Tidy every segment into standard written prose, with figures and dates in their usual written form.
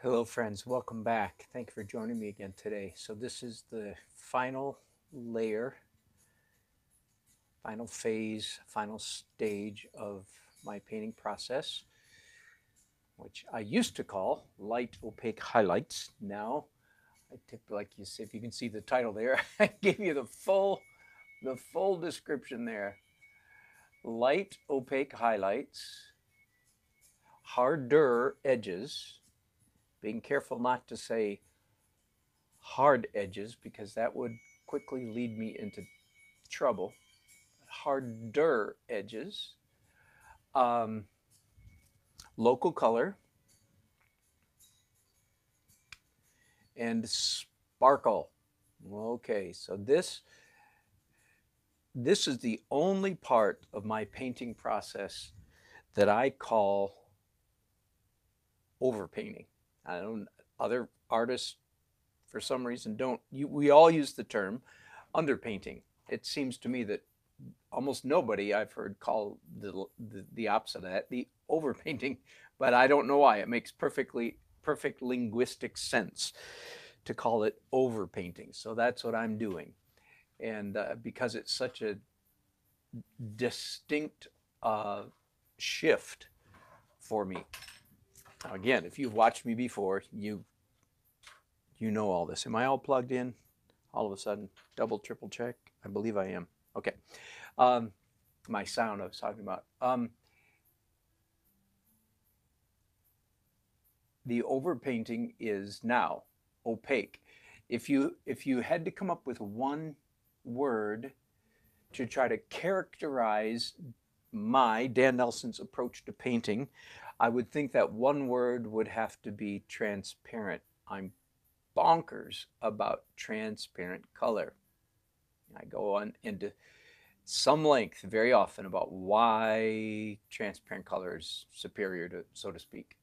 Hello, friends. Welcome back. Thank you for joining me again today. So, this is the final layer, final phase, final stage of my painting process, which I used to call light opaque highlights. Now, I tip like you see, if you can see the title there, I gave you the full description there. Light opaque highlights, harder edges, being careful not to say hard edges because that would quickly lead me into trouble. Harder edges, um, local color, and sparkle. Okay, so this is the only part of my painting process that I call overpainting. I don't. Other artists, for some reason, don't. We all use the term underpainting. It seems to me that almost nobody I've heard call the opposite of that, the overpainting, but I don't know why. It makes perfect linguistic sense to call it overpainting. So that's what I'm doing, and because it's such a distinct uh, shift for me. Now, again, if you've watched me before, you know all this. Am I all plugged in? All of a sudden, double, triple check. I believe I am. Okay. Um, my sound I was talking about. The overpainting is now opaque. If you had to come up with one word to try to characterize my Dan Nelson's approach to painting, I would think that one word would have to be transparent. I'm bonkers about transparent color. I go on into some length very often about why transparent color is superior to, so to speak.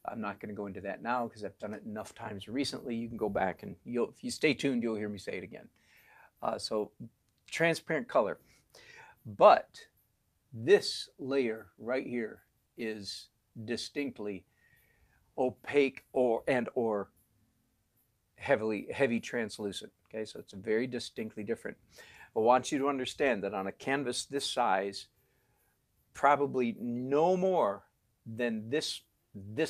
I'm not going to go into that now because I've done it enough times recently. You can go back and if you stay tuned, you'll hear me say it again. So transparent color. But this layer right here is distinctly opaque or heavy translucent. Okay, so it's very distinctly different. I want you to understand that on a canvas this size, probably no more than this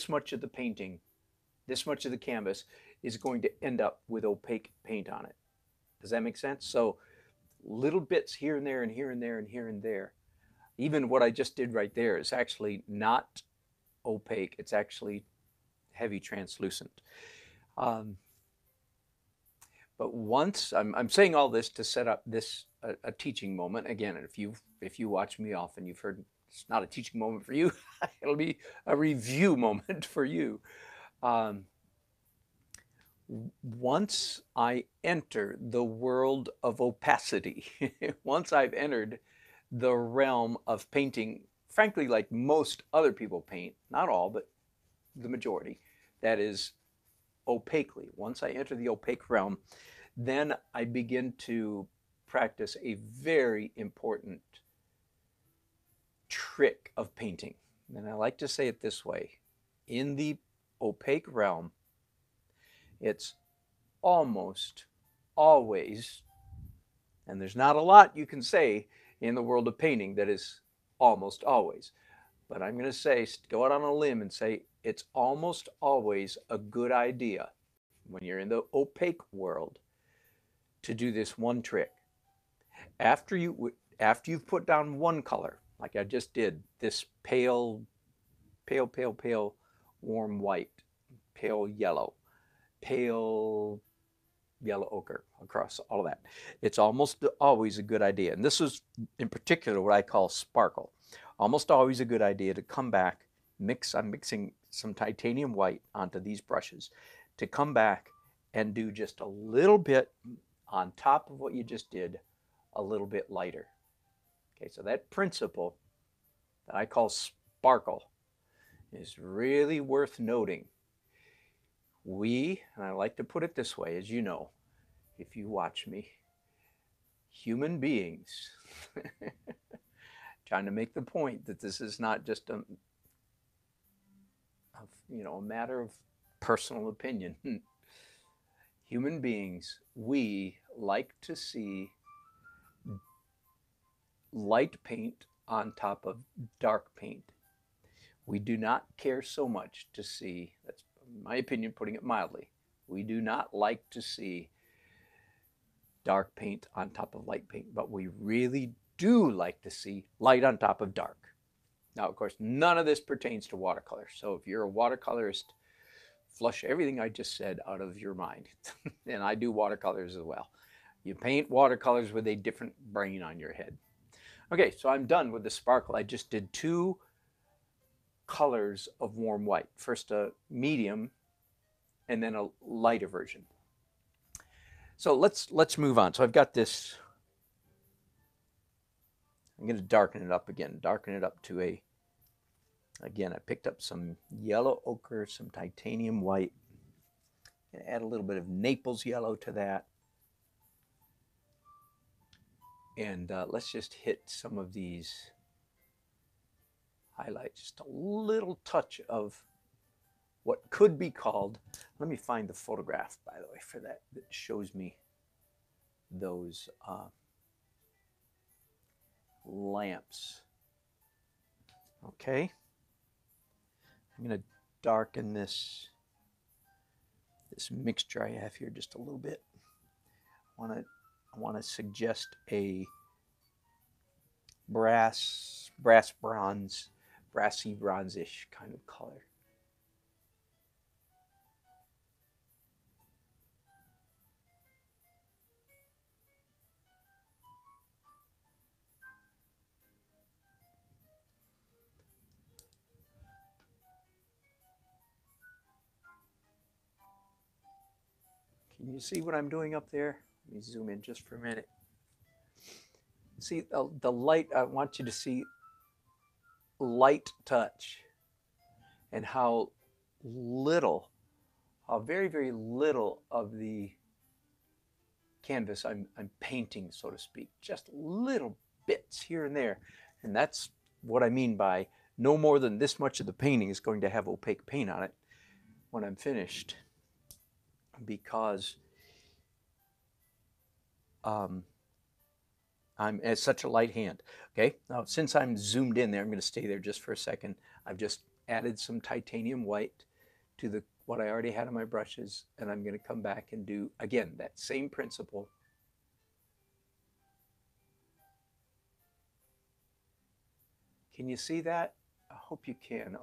much of the painting, this much of the canvas is going to end up with opaque paint on it. Does that make sense? So little bits here and there and here and there and here and there. Even what I just did right there is actually not opaque. It's actually heavy translucent. Um, but once I'm saying all this to set up this a teaching moment again. And if you watch me often, you've heard it's not a teaching moment for you. It'll be a review moment for you. Um, once I enter the world of opacity, once I've entered the realm of painting, frankly, like most other people paint, not all, but the majority, that is opaquely. Once I enter the opaque realm, then I begin to practice a very important trick of painting. And I like to say it this way: in the opaque realm, it's almost always, and there's not a lot you can say in the world of painting that is almost always, but I'm going to say, go out on a limb and say it's almost always a good idea when you're in the opaque world to do this one trick. After you've put down one color, like I just did, this pale warm white, pale pale yellow ochre across all of that. It's almost always a good idea. And this is in particular what I call sparkle. Almost always a good idea to come back, I'm mixing some titanium white onto these brushes, to come back and do just a little bit on top of what you just did, a little bit lighter. Okay, so that principle that I call sparkle is really worth noting. And I like to put it this way, as you know, if you watch me, human beings, trying to make the point that this is not just a matter of personal opinion. Human beings, we like to see light paint on top of dark paint. We do not care so much to see, that's my opinion, putting it mildly, we do not like to see dark paint on top of light paint, but we really do like to see light on top of dark. Now, of course, none of this pertains to watercolor. So if you're a watercolorist, flush everything I just said out of your mind. And I do watercolors as well. You paint watercolors with a different brain on your head. Okay, so I'm done with the sparkle. I just did 2 colors of warm white. First a medium and then a lighter version. So let's move on. So I've got this, I'm going to darken it up again, darken it up to a, again, I picked up some yellow ochre, some titanium white, and add a little bit of Naples yellow to that. And let's just hit some of these highlights, just a little touch of what could be called, let me find the photograph, by the way, for that shows me those lamps. Okay, I'm going to darken this mixture I have here just a little bit. I want to suggest a brassy bronzish kind of color. Can you see what I'm doing up there? Let me zoom in just for a minute. See the light, I want you to see light touch and how little, how very, very little of the canvas I'm painting, so to speak. Just little bits here and there. And that's what I mean by no more than this much of the painting is going to have opaque paint on it when I'm finished. Because I'm at such a light hand. Okay, now since I'm zoomed in there, I'm going to stay there just for a second. I've just added some titanium white to what I already had on my brushes, and I'm going to come back and do, again, that same principle. Can you see that? I hope you can.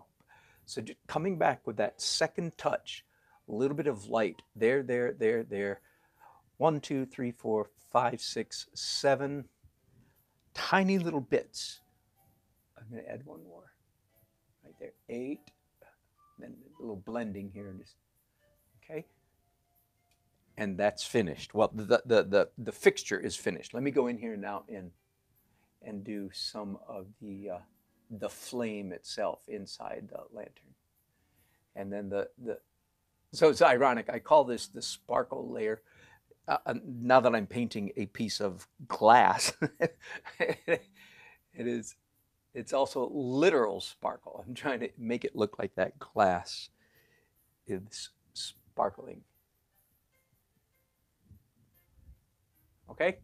So just coming back with that second touch, a little bit of light there, there, there, there. 1, 2, 3, 4, 5, 6, 7 tiny little bits. I'm going to add one more right there. 8. Then a little blending here. Okay. And that's finished. Well, the fixture is finished. Let me go in here now and do some of the flame itself inside the lantern. And then so it's ironic. I call this the sparkle layer. Now that I'm painting a piece of glass, it's also literal sparkle. I'm trying to make it look like that glass is sparkling. Okay,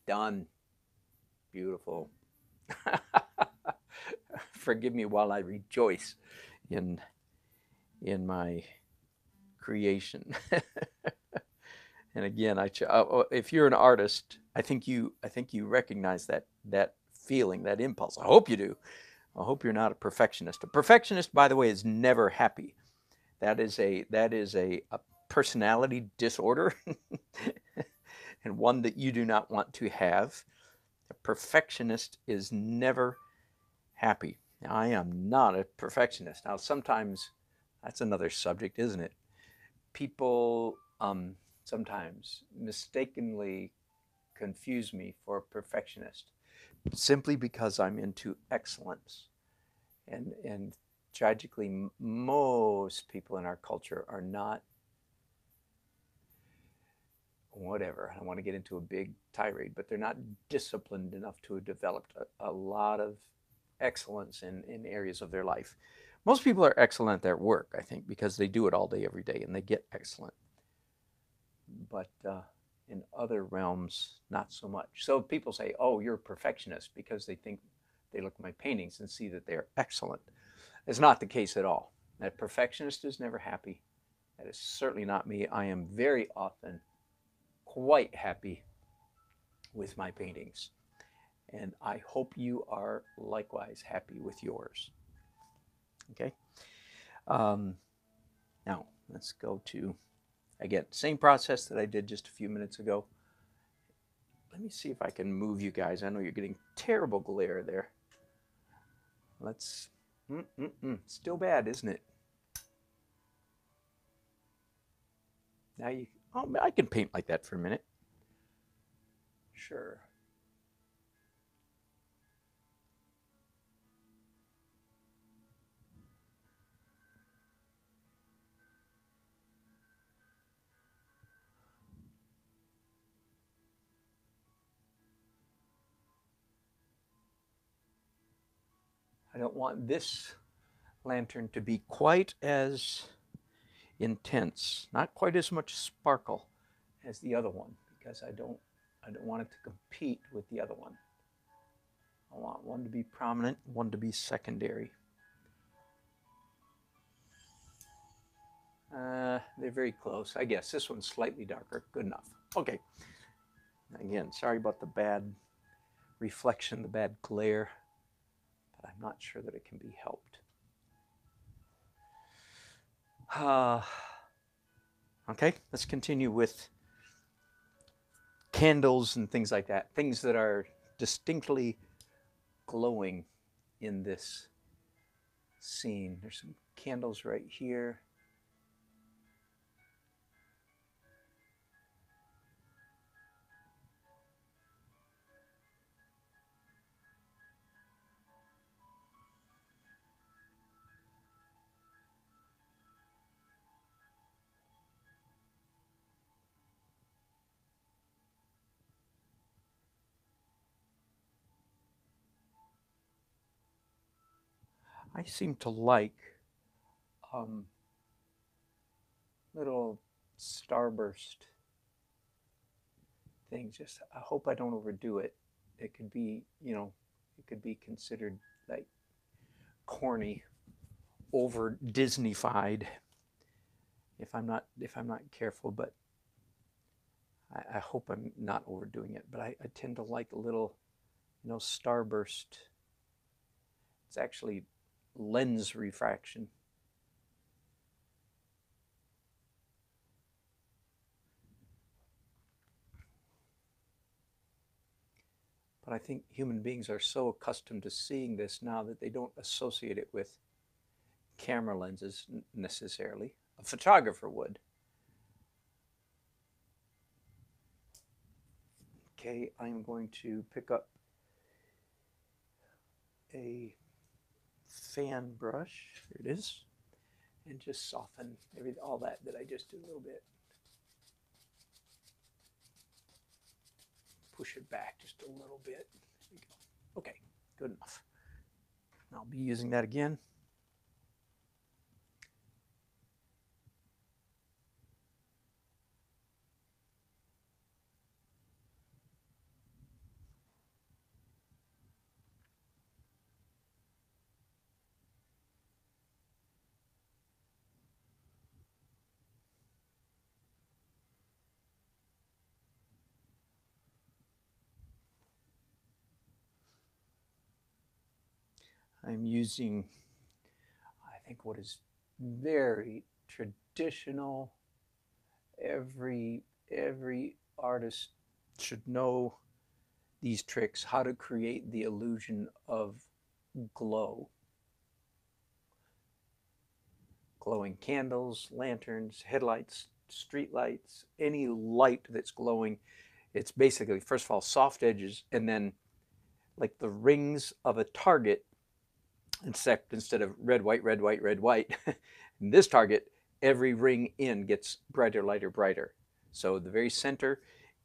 done. Beautiful. Forgive me while I rejoice in my creation. And again, if you're an artist, I think you recognize that feeling, that impulse. I hope you do. I hope you're not a perfectionist. A perfectionist, by the way, is never happy. That is a personality disorder, and one that you do not want to have. A perfectionist is never happy. Now, I am not a perfectionist. Now, sometimes that's another subject, isn't it? People sometimes mistakenly confuse me for a perfectionist simply because I'm into excellence. And tragically, most people in our culture are not, whatever, I don't want to get into a big tirade, but they're not disciplined enough to have developed a lot of excellence in areas of their life. Most people are excellent at their work, I think, because they do it all day, every day, and they get excellent. But in other realms, not so much. So people say, oh, you're a perfectionist because they think they look at my paintings and see that they're excellent. It's not the case at all. That perfectionist is never happy. That is certainly not me. I am very often quite happy with my paintings. And I hope you are likewise happy with yours. Okay. Now, let's go to, again, same process that I did just a few minutes ago. Let me see if I can move you guys. I know you're getting terrible glare there. Let's, still bad, isn't it? Now you, oh, I can paint like that for a minute. Sure. I don't want this lantern to be quite as intense, not quite as much sparkle as the other one, because I don't want it to compete with the other one. I want one to be prominent, one to be secondary. They're very close. I guess this one's slightly darker. Good enough. Okay. Again, sorry about the bad reflection, the bad glare, but I'm not sure that it can be helped. Okay, let's continue with candles and things like that. Things that are distinctly glowing in this scene. There's some candles right here. I seem to like little starburst things. Just, I hope I don't overdo it. It could be, it could be considered like corny, over Disney-fied if I'm not careful. But I hope I'm not overdoing it. But I tend to like a little, starburst. It's actually lens refraction. But I think human beings are so accustomed to seeing this now that they don't associate it with camera lenses necessarily. A photographer would. Okay, I'm going to pick up a fan brush. Here it is. And just soften all that I just did a little bit. Push it back just a little bit. There we go. Okay, good enough. I'll be using that again. I'm using, I think, what is very traditional. Every artist should know these tricks, how to create the illusion of glow. Glowing candles, lanterns, headlights, street lights, any light that's glowing. It's basically, first of all, soft edges, and then like the rings of a target, except instead of red, white, red, white, red, white, in this target, every ring in gets brighter, lighter, brighter. So the very center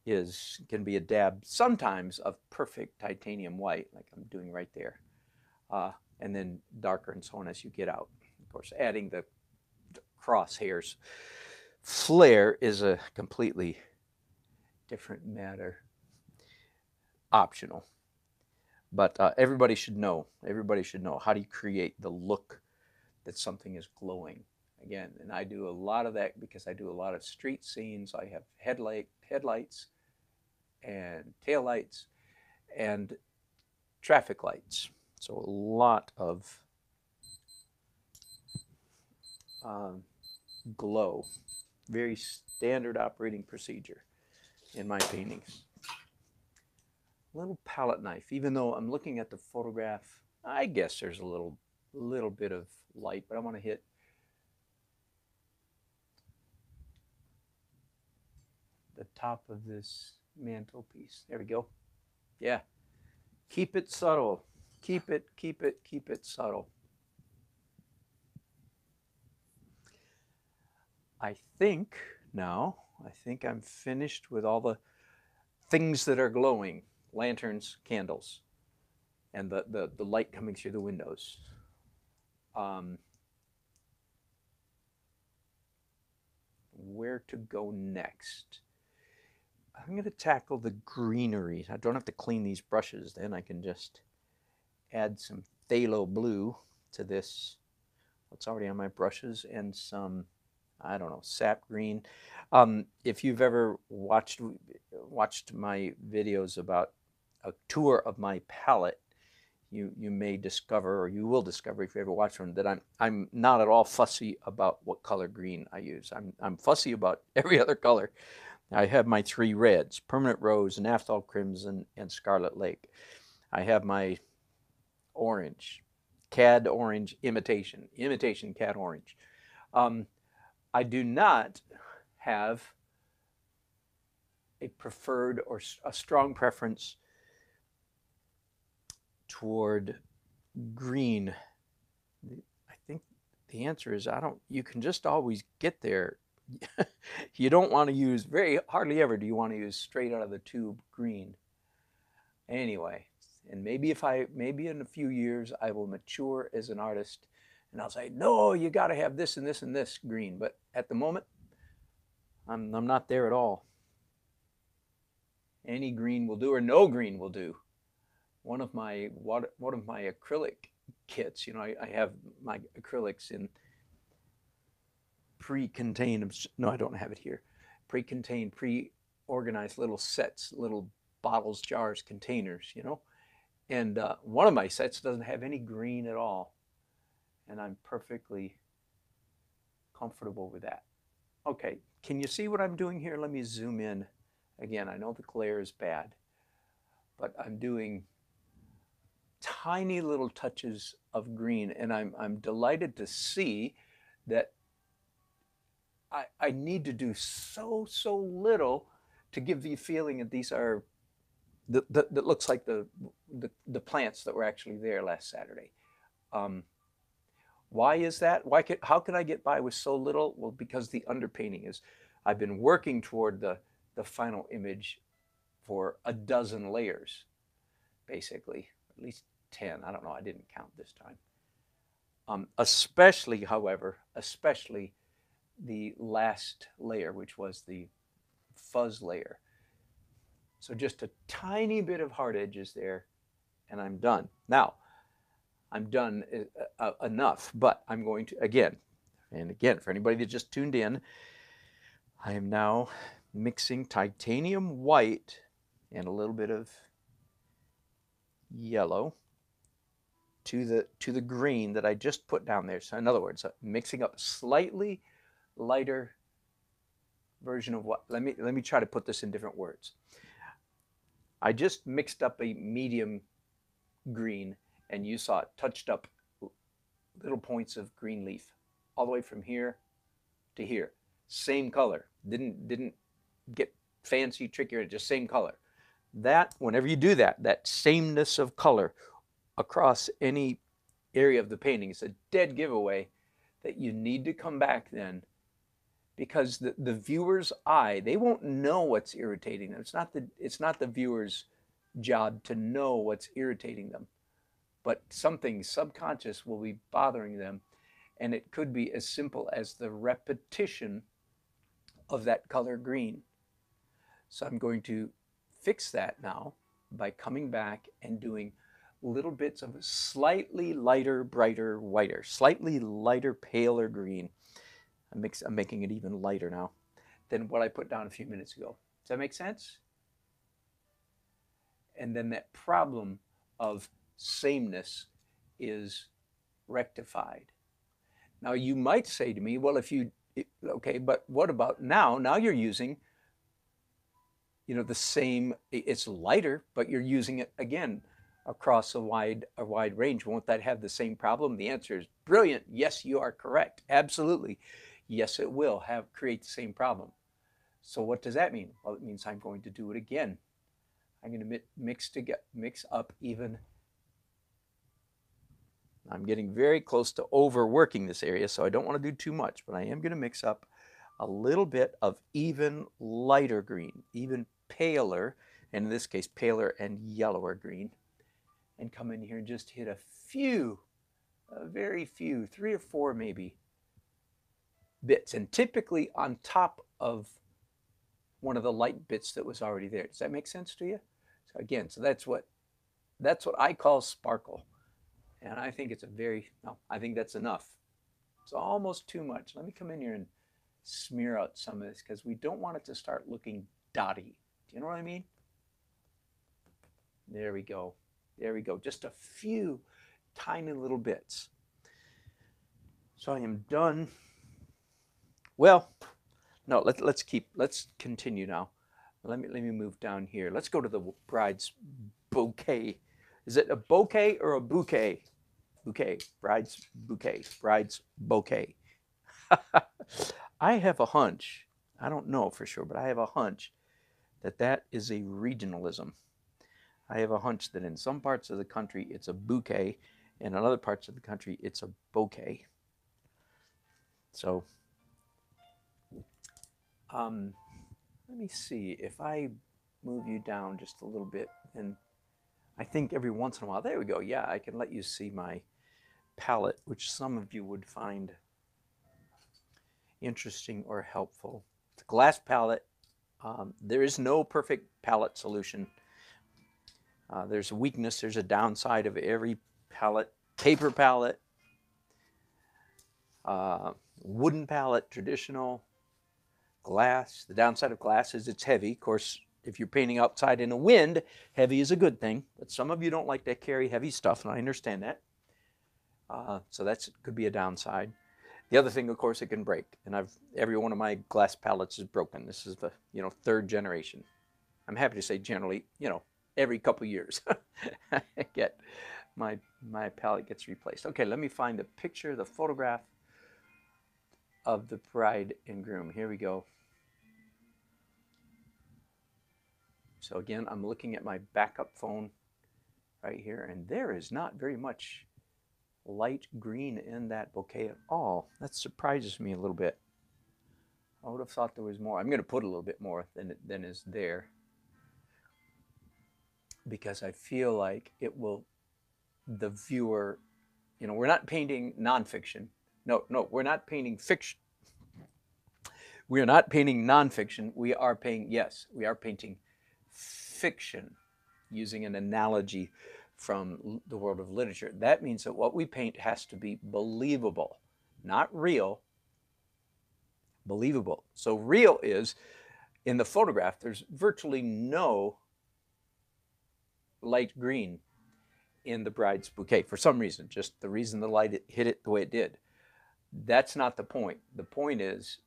can be a dab sometimes of perfect titanium white, like I'm doing right there, and then darker and so on as you get out. course, adding the crosshairs. Flare is a completely different matter, optional. But everybody should know. Everybody should know, how do you create the look that something is glowing. Again, and I do a lot of that because I do a lot of street scenes. I have headlights and taillights and traffic lights. So a lot of glow. Very standard operating procedure in my paintings. Little palette knife. Even though I'm looking at the photograph, I guess there's a little bit of light, but I want to hit the top of this mantelpiece. There we go. Yeah. Keep it subtle. Keep it subtle. I think I'm finished with all the things that are glowing. Lanterns, candles, and the light coming through the windows. Where to go next? I'm going to tackle the greenery. I don't have to clean these brushes. Then I can just add some phthalo blue to this, what's already on my brushes, and some, I don't know, sap green. If you've ever watched my videos about a tour of my palette, you may discover, or you will discover if you ever watch one, that I'm not at all fussy about what color green I use. I'm fussy about every other color. I have my 3 reds: Permanent Rose, Naphthol Crimson, and Scarlet Lake. I have my orange, Cad Orange, imitation Cad Orange. I do not have a preferred or a strong preference toward green. I think the answer is you can just always get there. You don't want to use, hardly ever do you want to use straight out of the tube green. Anyway, and maybe in a few years I will mature as an artist and I'll say, no, you got to have this and this and this green. But at the moment, I'm not there at all. Any green will do, or no green will do. One of my acrylic kits, I have my acrylics in pre-contained, no, I don't have it here, pre-contained, pre-organized little sets, little bottles, jars, containers, and one of my sets doesn't have any green at all, and I'm perfectly comfortable with that. Okay, can you see what I'm doing here? Let me zoom in again. I know the glare is bad, but I'm doing tiny little touches of green, and I'm delighted to see that I need to do so little to give the feeling that these are that looks like the plants that were actually there last Saturday. Why is that? How can I get by with so little? Well, because the underpainting is, I've been working toward the final image for a dozen layers, basically, at least 10. I don't know. I didn't count this time. Especially the last layer, which was the fuzz layer. So just a tiny bit of hard edges there, and I'm done. Now, I'm done enough, but I'm going to, again, for anybody that just tuned in, I am now mixing titanium white and a little bit of yellow to the green that I just put down there. So in other words, mixing up a slightly lighter version of what, let me try to put this in different words. I just mixed up a medium green, and you saw it touched up little points of green leaf all the way from here to here. Same color. Didn't get fancy, trickier, just same color. That, whenever you do that sameness of color across any area of the painting is a dead giveaway that you need to come back then, because the viewer's eye, they won't know what's irritating them. It's not the viewer's job to know what's irritating them, but something subconscious will be bothering them, And it could be as simple as the repetition of that color green. So I'm going to fix that now by coming back and doing little bits of slightly lighter, brighter, whiter, slightly lighter, paler green. I'm making it even lighter now than what I put down a few minutes ago. Does that make sense? And then that problem of sameness is rectified. Now you might say to me, well, okay, but what about now? Now you're using, the same, it's lighter, but you're using it again across a wide range. Won't that have the same problem? The answer is brilliant. Yes, you are correct. Absolutely. Yes, it will create the same problem. So what does that mean? Well, it means I'm going to do it again. I'm going to mix up even. I'm getting very close to overworking this area, so I don't want to do too much, but I am going to mix up a little bit of even lighter green, even paler, and in this case, paler and yellower green, and come in here and just hit a very few, 3 or 4 maybe, bits, and typically on top of one of the light bits that was already there. Does that make sense to you? So again, that's what I call sparkle. And I think I think that's enough. It's almost too much. Let me come in here and smear out some of this because we don't want it to start looking dotty. Do you know what I mean? There we go. There we go. Just a few tiny little bits. So I am done. Well, no, let's continue now. Let me move down here. Let's go to the bride's bouquet. Is it a bouquet or a bouquet? Bouquet, bride's bouquet, bride's bouquet. I have a hunch, I don't know for sure, but I have a hunch that is a regionalism. I have a hunch that in some parts of the country it's a bouquet, and in other parts of the country it's a bouquet. So, let me see if I move you down just a little bit, and I think every once in a while, there we go, yeah, I can let you see my palette, which some of you would find interesting or helpful. It's a glass palette. There is no perfect palette solution. There's a weakness, there's a downside of every palette. Paper palette, wooden palette, traditional, glass. The downside of glass is it's heavy. Of course, if you're painting outside in a wind, heavy is a good thing. But some of you don't like to carry heavy stuff, and I understand that. So that could be a downside. The other thing, of course, it can break. And every one of my glass palettes is broken. This is the 3rd generation. I'm happy to say generally, every couple years, I get my palette gets replaced. Okay, let me find the picture, the photograph of the bride and groom. Here we go. So again, I'm looking at my backup phone right here, and there is not very much light green in that bouquet at all. That surprises me a little bit. I would have thought there was more. I'm going to put a little bit more than is there, because I feel like it will, the viewer, we're not painting nonfiction. No, we're not painting fiction. We are not painting nonfiction. We are painting fiction, using an analogy from the world of literature. That means that what we paint has to be believable, not real, believable. So real is, in the photograph, there's virtually no light green in the bride's bouquet for some reason, just the reason the light hit it the way it did. That's not the point. The point is,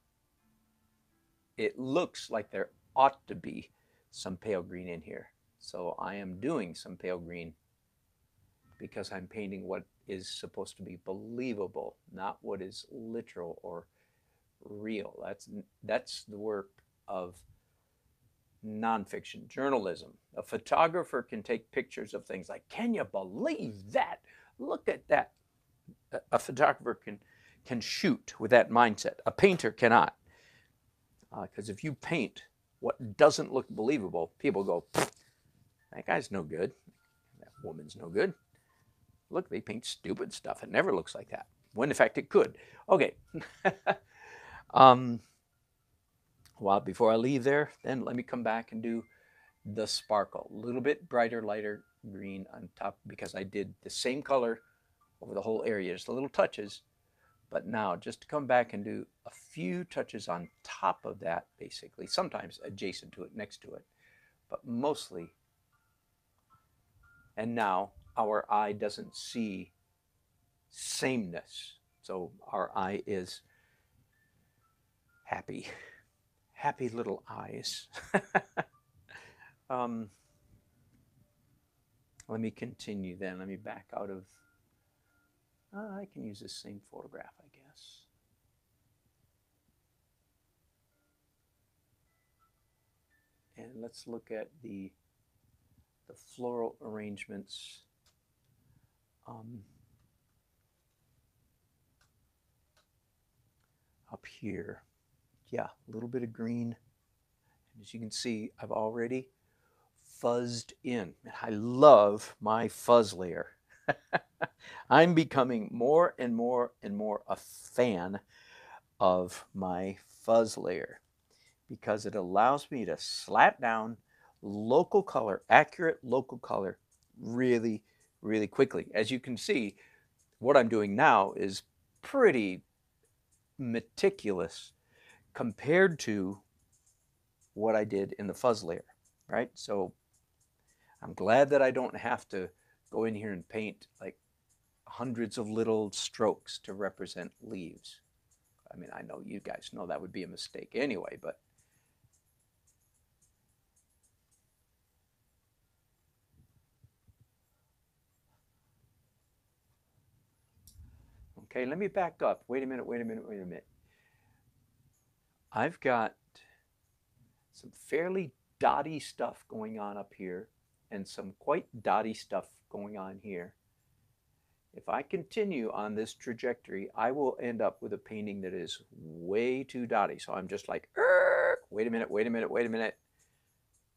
it looks like there ought to be some pale green in here. So I am doing some pale green because I'm painting what is supposed to be believable, not what is literal or real. That's the work of nonfiction journalism. A photographer can take pictures of things like, can you believe that? Look at that. A photographer can shoot with that mindset. A painter cannot. Because if you paint what doesn't look believable, people go, that guy's no good. That woman's no good. Look, they paint stupid stuff. It never looks like that. when in fact it could. Okay. um, well, before I leave there, then let me come back and do the sparkle. A little bit brighter, lighter green on top because I did the same color over the whole area. Just a little touches. But now just to come back and do a few touches on top of that, basically, sometimes adjacent to it, next to it, but mostly. And now our eye doesn't see sameness. So our eye is happy. Happy little eyes. Let me continue then. Let me back out of, I can use this same photograph, I guess. And let's look at the floral arrangements. Up here. Yeah, a little bit of green. And as you can see, I've already fuzzed in. I love my fuzz layer. I'm becoming more and more and more a fan of my fuzz layer because it allows me to slap down local color, accurate local color really, really quickly. As you can see, what I'm doing now is pretty meticulous compared to what I did in the fuzz layer, right? So I'm glad that I don't have to go in here and paint like hundreds of little strokes to represent leaves. I mean, I know you guys know that would be a mistake anyway, but okay, let me back up. Wait a minute, wait a minute, wait a minute. I've got some fairly dotty stuff going on up here and some quite dotty stuff going on here. If I continue on this trajectory, I will end up with a painting that is way too dotty. So I'm just like, wait a minute, wait a minute, wait a minute.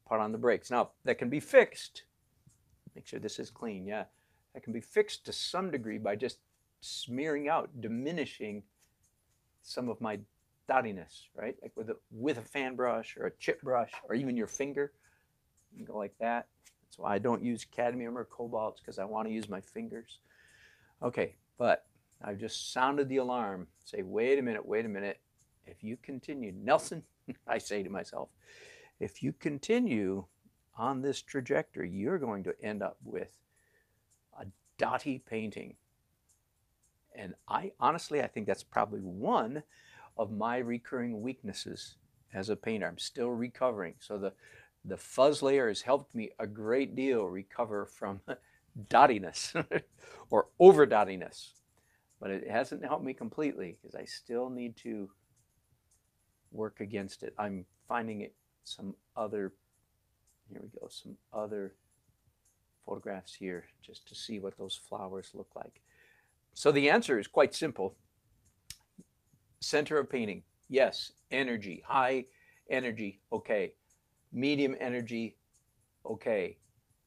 Put on the brakes. Now, that can be fixed. Make sure this is clean, yeah. That can be fixed to some degree by just smearing out, diminishing some of my dottiness, right? Like with a fan brush or a chip brush or even your finger. You can go like that. That's why I don't use cadmium or cobalt, because I want to use my fingers. Okay, but I've just sounded the alarm. Say, wait a minute, wait a minute. If you continue, Nelson, I say to myself, if you continue on this trajectory, you're going to end up with a dotty painting. And I honestly think that's probably one of my recurring weaknesses as a painter. I'm still recovering. So the fuzz layer has helped me a great deal recover from dottiness or over dottiness, but it hasn't helped me completely because I still need to work against it. I'm finding it some other, here we go, some other photographs here just to see what those flowers look like. So the answer is quite simple. Center of painting, yes. Energy, high energy, okay. Medium energy, okay.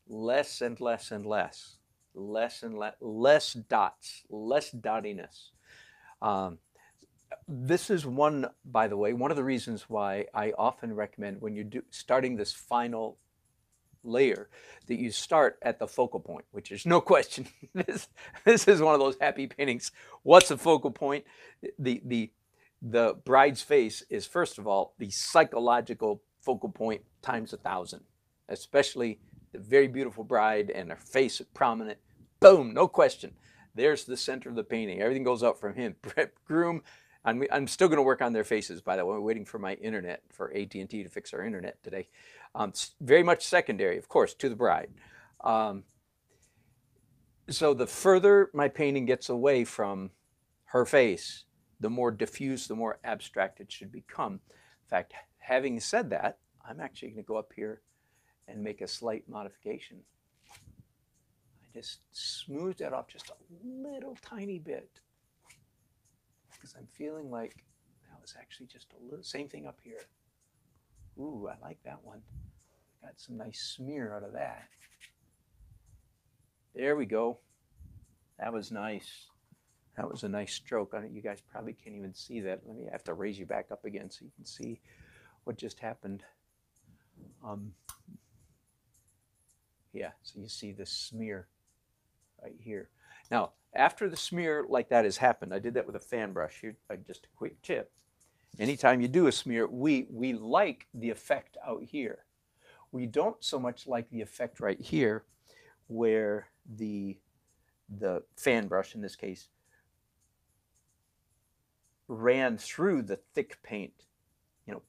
Less and less and less. Less and less dots, less dottiness. This is one, by the way, one of the reasons why I often recommend when you're starting this final layer that you start at the focal point, which is no question. This is one of those happy paintings. What's a focal point? The bride's face is, first of all, the psychological focal point times 1,000, especially the very beautiful bride and her face prominent. Boom, no question. There's the center of the painting. Everything goes up from him. Groom. I'm still going to work on their faces, by the way. We're waiting for my internet, for AT&T to fix our internet today. Very much secondary, of course, to the bride. So the further my painting gets away from her face, the more diffuse, the more abstract it should become. In fact, having said that, I'm actually going to go up here and make a slight modification. I just smoothed that off just a little tiny bit because I'm feeling like that was actually just a little, same thing up here. Ooh, I like that one. Got some nice smear out of that. There we go. That was nice. That was a nice stroke on it. You guys probably can't even see that. Let me have to raise you back up again so you can see what just happened. Yeah, so you see the smear right here. Now, after the smear like that has happened, I did that with a fan brush. Here, just a quick tip. Anytime you do a smear, we like the effect out here. We don't so much like the effect right here where the fan brush, in this case, ran through the thick paint,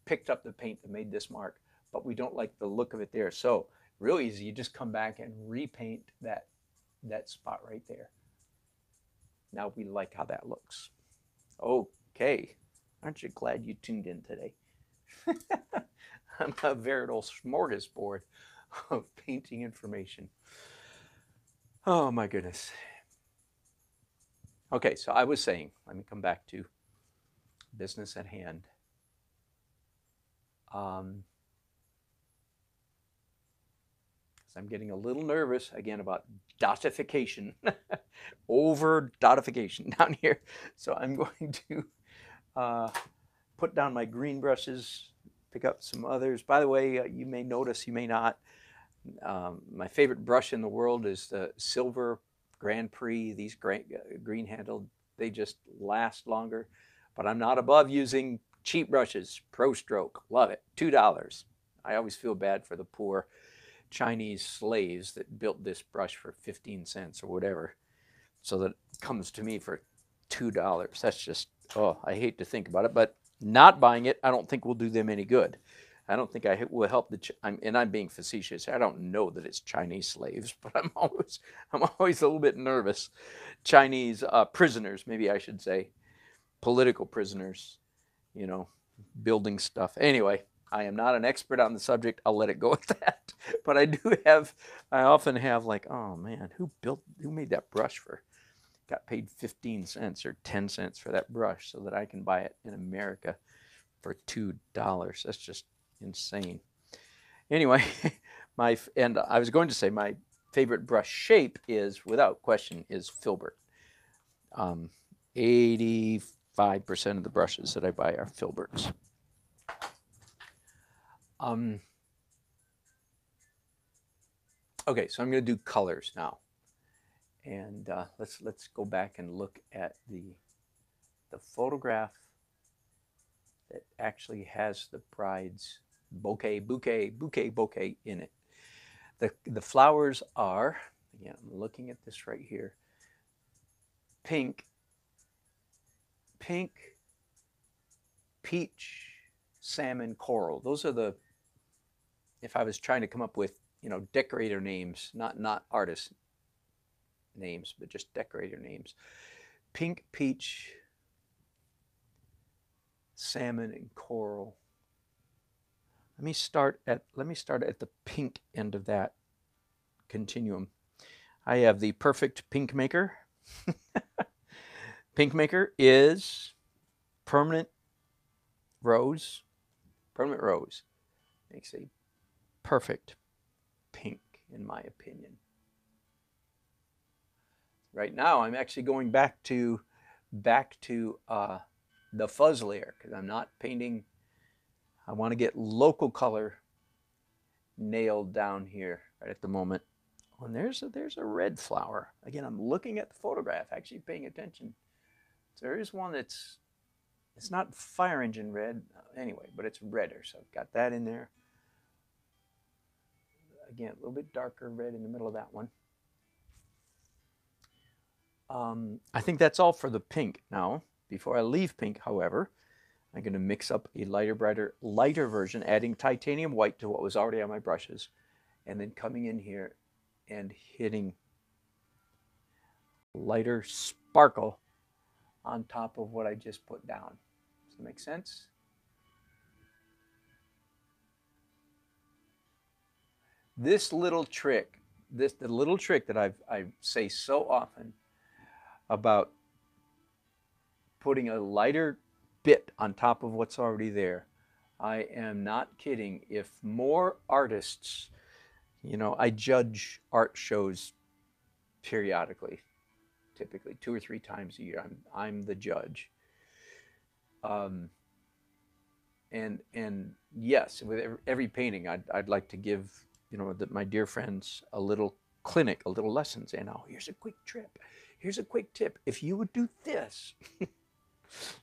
picked up the paint that made this mark, but we don't like the look of it there. So real easy, you just come back and repaint that spot right there. Now we like how that looks. Okay, aren't you glad you tuned in today? I'm a veritable smorgasbord of painting information. Oh my goodness. Okay, so I was saying, let me come back to business at hand. I'm getting a little nervous again about dotification, over dotification down here. So I'm going to put down my green brushes, pick up some others. By the way, you may notice, you may not, my favorite brush in the world is the Silver Grand Prix. These green handled, they just last longer. But I'm not above using cheap brushes. Pro Stroke, love it, $2. I always feel bad for the poor Chinese slaves that built this brush for 15 cents or whatever, so that it comes to me for $2. That's just, oh, I hate to think about it, but not buying it, I don't think will do them any good. I don't think I will help and I'm being facetious. I don't know that it's Chinese slaves, but I'm always a little bit nervous. Chinese prisoners, maybe I should say, political prisoners, building stuff. Anyway, I am not an expert on the subject. I'll let it go at that. But I often have like, oh man, who made that brush got paid 15 cents or 10 cents for that brush so that I can buy it in America for $2. That's just insane. Anyway, and I was going to say my favorite brush shape is, without question, is filbert. 85% of the brushes that I buy are filberts. Okay, so I'm going to do colors now, and let's go back and look at the photograph that actually has the bride's bouquet in it. The flowers are, again, I'm looking at this right here, pink, peach, salmon, coral. Those are if I was trying to come up with, decorator names, not artist names, but just decorator names. Pink, peach, salmon, and coral. Let me start at the pink end of that continuum. I have the perfect pink maker. Pink maker is permanent rose. Permanent rose makes a perfect pink, in my opinion. Right now, I'm actually going back to the fuzz layer because I'm not painting. I want to get local color nailed down here right at the moment. Oh, and there's a red flower. Again, I'm looking at the photograph, actually paying attention. So there is one it's not fire engine red anyway, but it's redder. So I've got that in there. Again, a little bit darker red in the middle of that one. I think that's all for the pink. Now, before I leave pink, however, I'm going to mix up a lighter version, adding titanium white to what was already on my brushes, and then coming in here and hitting lighter sparkle on top of what I just put down. Does that make sense? This little trick, the little trick that I say so often about putting a lighter bit on top of what's already there. I am not kidding. If more artists, I judge art shows periodically typically 2 or 3 times a year. I'm the judge. Um, and yes, with every painting, I'd like to give my dear friends a little clinic, a little lesson, saying, "Oh, here's a quick trip, here's a quick tip. If you would do this."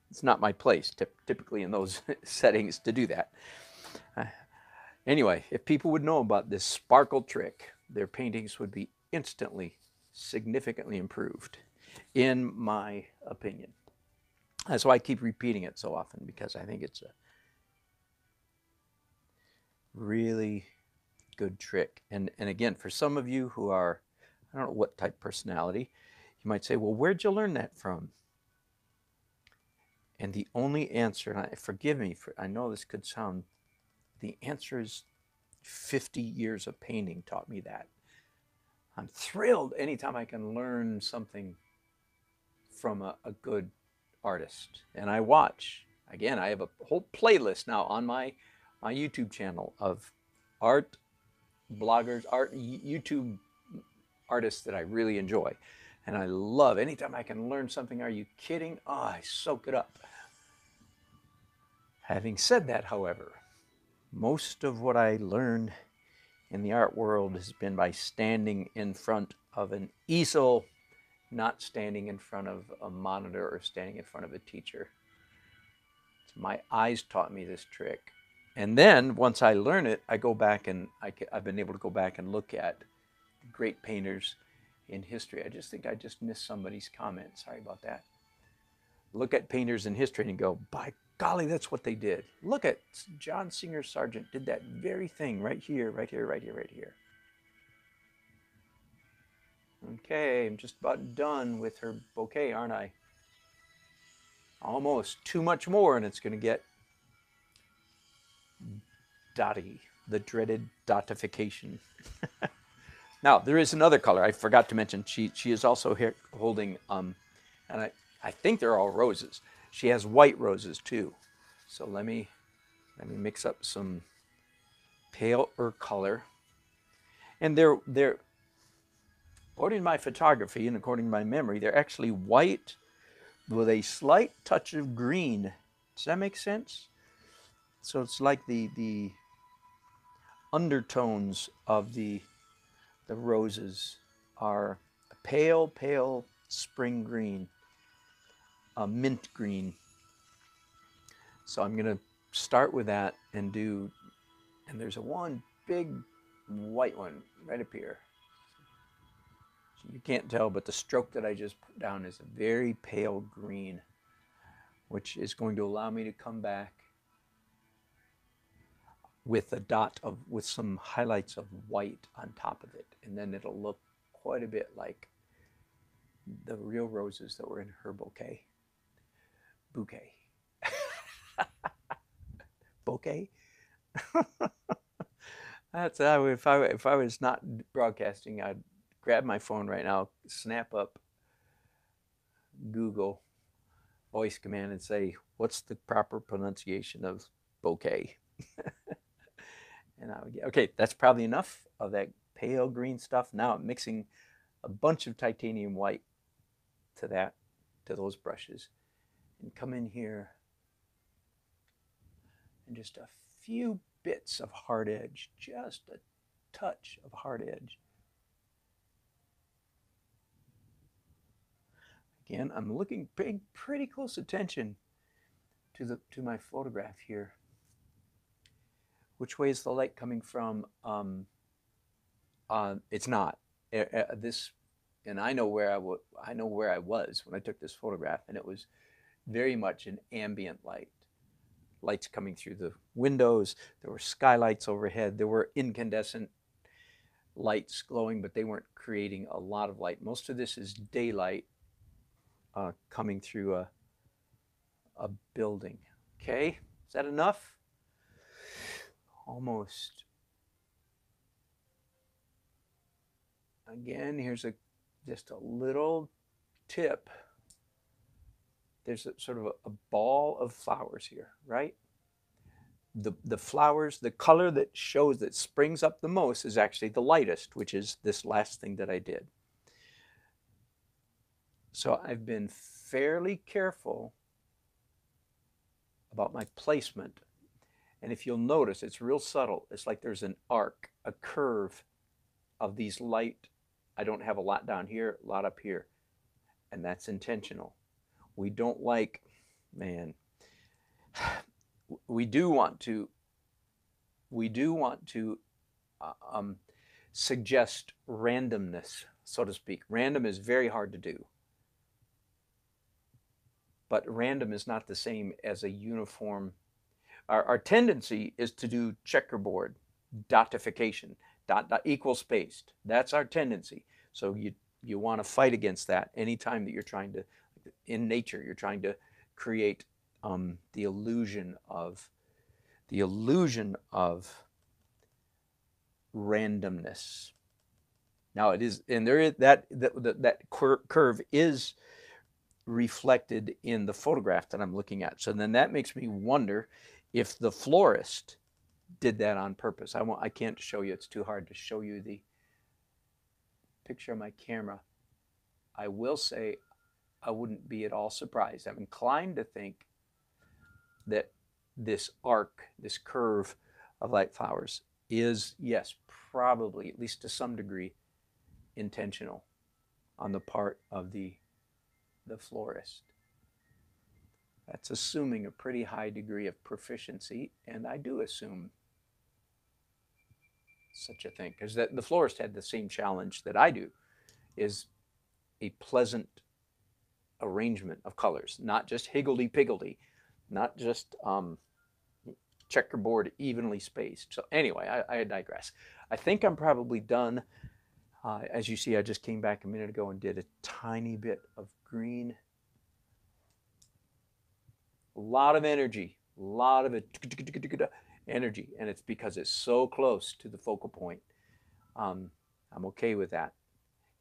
It's not my place typically in those settings to do that. Anyway, if people would know about this sparkle trick, their paintings would be instantly, significantly improved, in my opinion. That's why I keep repeating it so often, because I think it's a really good trick. And again, for some of you who are, I don't know what type personality, you might say, well, where'd you learn that from? And the only answer, and forgive me, I know this could sound, the answer is 50 years of painting taught me that. I'm thrilled anytime I can learn something from a good artist. And I watch, again, I have a whole playlist now on my YouTube channel of art bloggers, YouTube artists that I really enjoy. And I love, anytime I can learn something, are you kidding? Oh, I soak it up. Having said that, however, most of what I learned in the art world has been by standing in front of an easel, not standing in front of a monitor or standing in front of a teacher. My eyes taught me this trick. And then once I learn it, I go back and I've been able to go back and look at great painters in history. I just think I just missed somebody's comment. Sorry about that. Look at painters in history and go, by golly, that's what they did. Look at John Singer Sargent did that very thing right here, right here, right here, right here. Okay, I'm just about done with her bouquet, aren't I? Almost. Too much more and it's going to get dotty, the dreaded dotification. Now, there is another color I forgot to mention. She is also here holding, and I think they're all roses. She has white roses too. So let me mix up some paler color. And they're according to my photography and according to my memory, they're actually white with a slight touch of green. Does that make sense? So it's like the undertones of the roses are a pale spring green, a mint green. So I'm going to start with that and there's one big white one right up here. You can't tell, but the stroke that I just put down is a very pale green, which is going to allow me to come back with a dot with some highlights of white on top of it. And then it'll look quite a bit like the real roses that were in her bouquet. Bouquet. Bouquet? That's if I was not broadcasting, I'd grab my phone right now, snap up Google voice command and say, what's the proper pronunciation of bouquet? And I would get, okay, that's probably enough of that pale green stuff. Now I'm mixing a bunch of titanium white to those brushes, and come in here and just a few bits of hard edge, just a touch of hard edge. Again, I'm paying pretty close attention to my photograph here. Which way is the light coming from? It's not. And I know where I was when I took this photograph, and it was very much an ambient light. Lights coming through the windows. There were skylights overhead. There were incandescent lights glowing, but they weren't creating a lot of light. Most of this is daylight coming through a building. Okay, is that enough? Almost. Again, here's just a little tip. There's sort of a ball of flowers here, right? The flowers, the color that springs up the most is actually the lightest, which is this last thing that I did. So I've been fairly careful about my placement. And if you'll notice, it's real subtle. It's like there's an arc, a curve of these light. I don't have a lot down here, a lot up here. And that's intentional. We don't like, man, we do want to uh, um, suggest randomness, so to speak. Random is very hard to do, but random is not the same as a uniform. Our tendency is to do checkerboard, dotification, dot equal spaced. That's our tendency. So you want to fight against that anytime that you're trying to, in nature, you're trying to create the illusion of randomness. Now it is, and there is that curve is reflected in the photograph that I'm looking at. So then that makes me wonder if the florist did that on purpose. I can't show you. It's too hard to show you the picture on my camera. I will say I wouldn't be at all surprised. I'm inclined to think that this arc, this curve of light flowers is, yes, probably, at least to some degree, intentional on the part of the florist. That's assuming a pretty high degree of proficiency, and I do assume such a thing, because the florist had the same challenge that I do, is a pleasant arrangement of colors, not just higgledy-piggledy, not just checkerboard evenly spaced. So anyway, I digress. I think I'm probably done. As you see, I just came back a minute ago and did a tiny bit of green. A lot of energy, a lot of it, energy, and it's because it's so close to the focal point. I'm okay with that.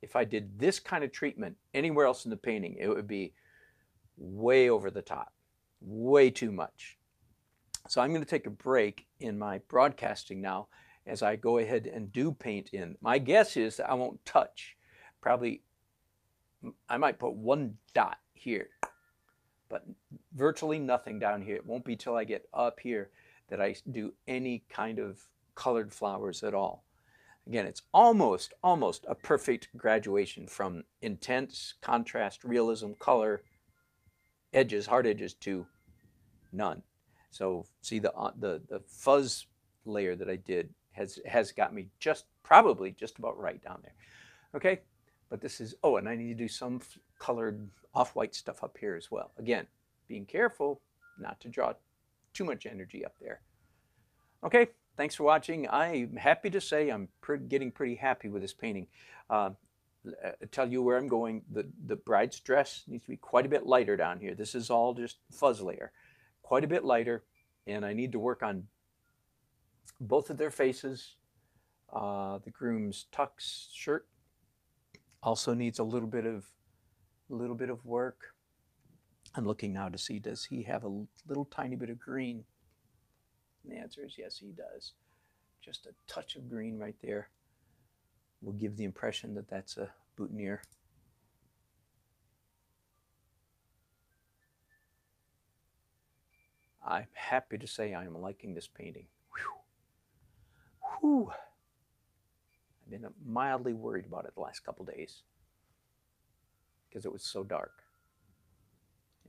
If I did this kind of treatment anywhere else in the painting, it would be way over the top, way too much. So I'm going to take a break in my broadcasting now as I go ahead and do paint in. My guess is that I won't touch. Probably, I might put one dot here, but virtually nothing down here. It won't be till I get up here that I do any kind of colored flowers at all. Again, it's almost a perfect graduation from intense contrast, realism, color, edges, hard edges to none. So see the fuzz layer that I did has got me probably just about right down there. Okay, but this is, oh, and I need to do some colored off-white stuff up here as well. Again, being careful not to draw too much energy up there. Okay, thanks for watching. I'm happy to say I'm getting pretty happy with this painting. Tell you where I'm going. The bride's dress needs to be quite a bit lighter down here. This is all just fuzz layer, quite a bit lighter, and I need to work on both of their faces. The groom's tux shirt also needs a little bit of work. I'm looking now to see, does he have a little tiny bit of green? And the answer is yes, he does. Just a touch of green right there will give the impression that that's a boutonniere. I'm happy to say I am liking this painting. Whew. Whew. I've been mildly worried about it the last couple days because it was so dark.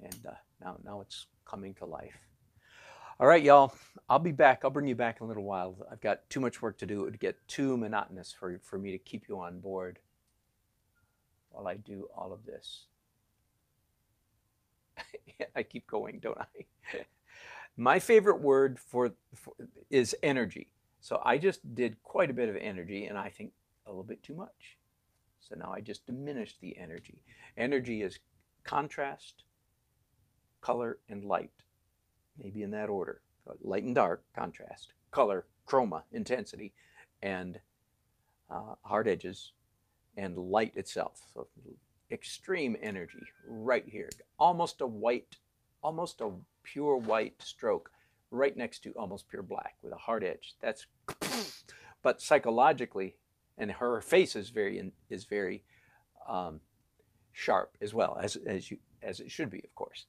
And now it's coming to life. All right, y'all, I'll be back. I'll bring you back in a little while. I've got too much work to do. It would get too monotonous for me to keep you on board while I do all of this. I keep going, don't I? My favorite word is energy. So I just did quite a bit of energy, and I think a little bit too much. So now I just diminished the energy. Energy is contrast, color, and light. Maybe in that order. Light and dark, contrast. Color, chroma, intensity. And hard edges. And light itself. So extreme energy right here. Almost a pure white stroke right next to almost pure black with a hard edge. That's, but psychologically, and her face is very sharp as well as it should be, of course.